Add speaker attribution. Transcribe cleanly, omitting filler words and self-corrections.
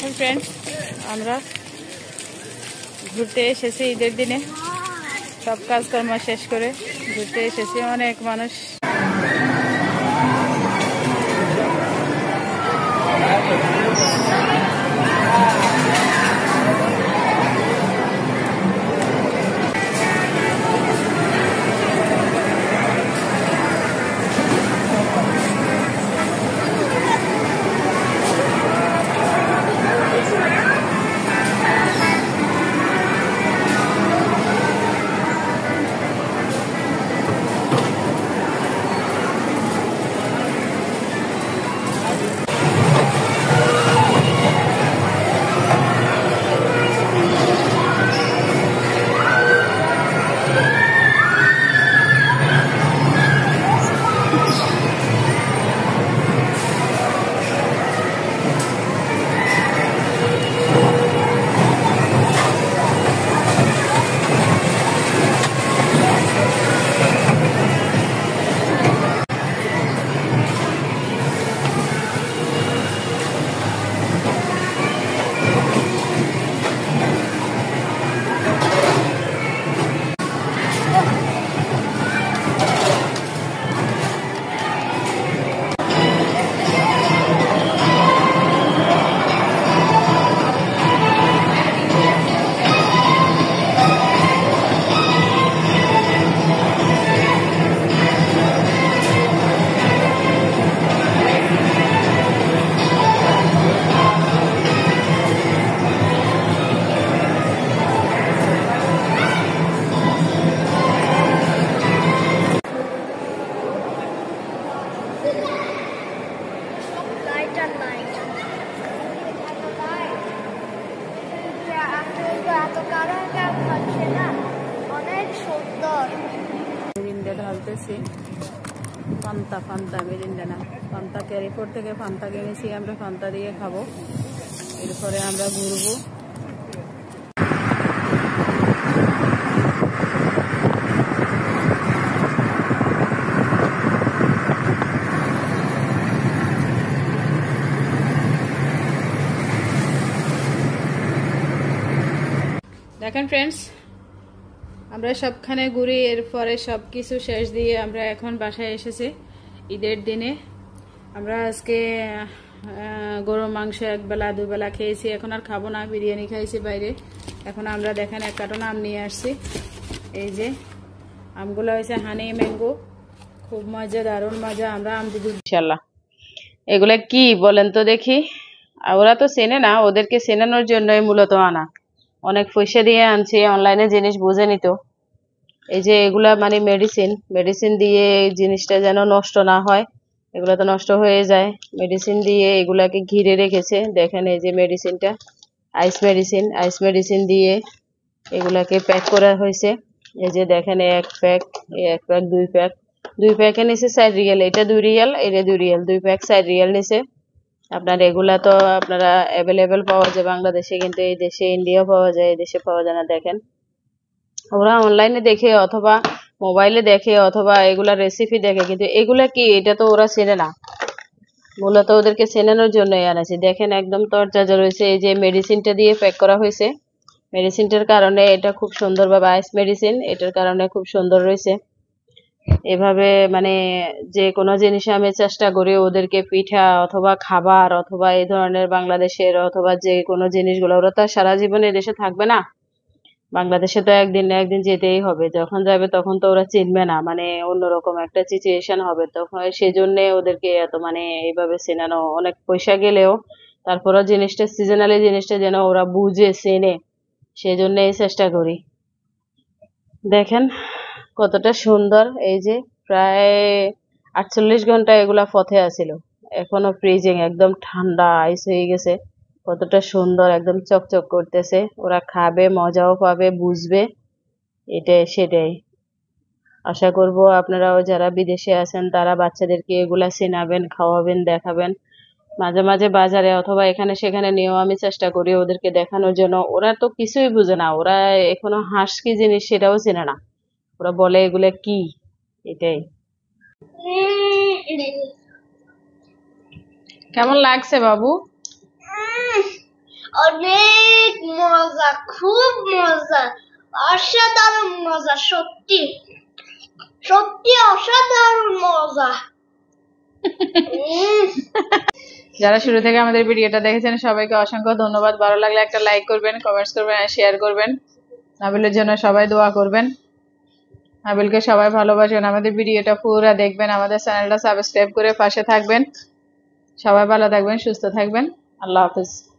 Speaker 1: দেখেন ফ্রেন্ডস, আমরা ঘুরতে এসেছি ঈদের দিনে। সব কাজকর্ম শেষ করে ঘুরতে এসেছি। অনেক মানুষ মিরিন্ডা ঢালতেছি। ফান্তা মিরিন্ডা না, ফান্তা ক্যারিফোর্ট থেকে ফান্তা কিনেছি আমরা, ফান্তা দিয়ে খাবো। এরপরে আমরা ঘুরবো। দেখেন ফ্রেন্ডস, আমরা সবখানে ঘুরি, এরপরে সব কিছু শেষ দিয়ে আমরা এখন বাসায় এসেছি ঈদের দিনে। আমরা আজকে গরুর মাংস একবেলা দুবেলা খেয়েছি, এখন আর খাবো না। বিরিয়ানি খাইছি বাইরে। এখন আমরা দেখেন এক কার্টন আম নিয়ে আসছি। এই যে আমগুলো হয়েছে হানি ম্যাঙ্গো, খুব মজা, দারুণ মজা। আমরা আম দুধ ইনশাল্লাহ। এগুলা কি বলেন তো দেখি? ওরা তো চেনে না, ওদেরকে চেনানোর জন্যই মূলত আনা। অনেক পয়সা দিয়ে আনছি, অনলাইনে জিনিস বুঝে নিত। এই যে এগুলা মানে মেডিসিন দিয়ে এই জিনিসটা যেন নষ্ট না হয়। এগুলা তো নষ্ট হয়ে যায়। মেডিসিন দিয়ে এগুলাকে ঘিরে রেখেছে। দেখেন এই যে মেডিসিনটা, আইস মেডিসিন দিয়ে এগুলাকে প্যাক করা হয়েছে। এই যে দেখেন এক প্যাক, দুই প্যাকের নিচে 4 রিয়াল। এটা 2 রিয়াল, এটা 2 রিয়াল। 2 প্যাক 4 রিয়াল নিচে। আপনার এগুলা তো আপনারা অ্যাভেলেবেল পাওয়া যায় বাংলাদেশে, কিন্তু এই দেশে ইন্ডিয়া পাওয়া যায়, এই দেশে পাওয়া যায় না। দেখেন ওরা অনলাইনে দেখে অথবা মোবাইলে দেখে অথবা এগুলা রেসিপি দেখে, কিন্তু এগুলা কি এটা তো ওরা চেনে না। মূলত ওদেরকে চেনানোর জন্যই আনাছি। দেখেন একদম তরতাজা রয়েছে। এই যে মেডিসিনটা দিয়ে প্যাক করা হয়েছে। মেডিসিনটার কারণে এটা খুব সুন্দরভাবে, আইস মেডিসিন, এটার কারণে খুব সুন্দর রয়েছে। এভাবে মানে যে কোনো জিনিস আমি চেষ্টা করি ওদেরকে পিঠা অথবা খাবার অথবা এই ধরনের বাংলাদেশের অথবা যে কোনো জিনিসগুলো, ওরা তো সারা জীবন এই দেশে থাকবে না। বাংলাদেশে তো একদিন না একদিন যেতেই হবে। যখন যাবে তখন তো ওরা চিনবে না, মানে অন্যরকম একটা সিচুয়েশন হবে তখন। সেজন্য ওদেরকে এত মানে এইভাবে চেনানো। অনেক পয়সা গেলেও তারপরও জিনিসটা, সিজনালি জিনিসটা যেন ওরা বুঝে চেনে, সেজন্যই চেষ্টা করি। দেখেন কতটা সুন্দর। এই যে প্রায় 48 ঘন্টা এগুলা পথে আছিল, এখনো ফ্রিজিং, একদম ঠান্ডা আইস হয়ে গেছে। কতটা সুন্দর, একদম চকচক করতেছে। ওরা খাবে, মজাও পাবে, বুঝবে। সেটাই আশা করব আপনারাও যারা বিদেশে আছেন তারা বাচ্চাদেরকে এগুলা চেনাবেন, খাওয়াবেন, দেখাবেন। মাঝে মাঝে বাজারে অথবা এখানে সেখানে নিয়েও আমি চেষ্টা করি ওদেরকে দেখানোর জন্য। ওরা তো কিছুই বুঝে না, ওরা এখনো হাঁস কি জিনিস সেটাও চেনে না। ওরা বলে এগুলা কি। এটাই কেমন লাগছে বাবু?
Speaker 2: অনেক মজা, খুব মজা, অসাধারণ মজা, সত্যি সত্যি অসাধারণ মজা।
Speaker 1: যারা শুরু থেকে আমাদের ভিডিওটা দেখেছেন সবাইকে অসংখ্য ধন্যবাদ। ভালো লাগলে একটা লাইক করবেন, কমেন্টস করবেন আর শেয়ার করবেন। নাবিলের জন্য সবাই দোয়া করবেন। নাবিলকে সবাই ভালোবাসেন। আমাদের ভিডিওটা পুরো দেখবেন, আমাদের চ্যানেলটা সাবস্ক্রাইব করে পাশে থাকবেন। সবাই ভালো থাকবেন, সুস্থ থাকবেন। আল্লাহ হাফেজ।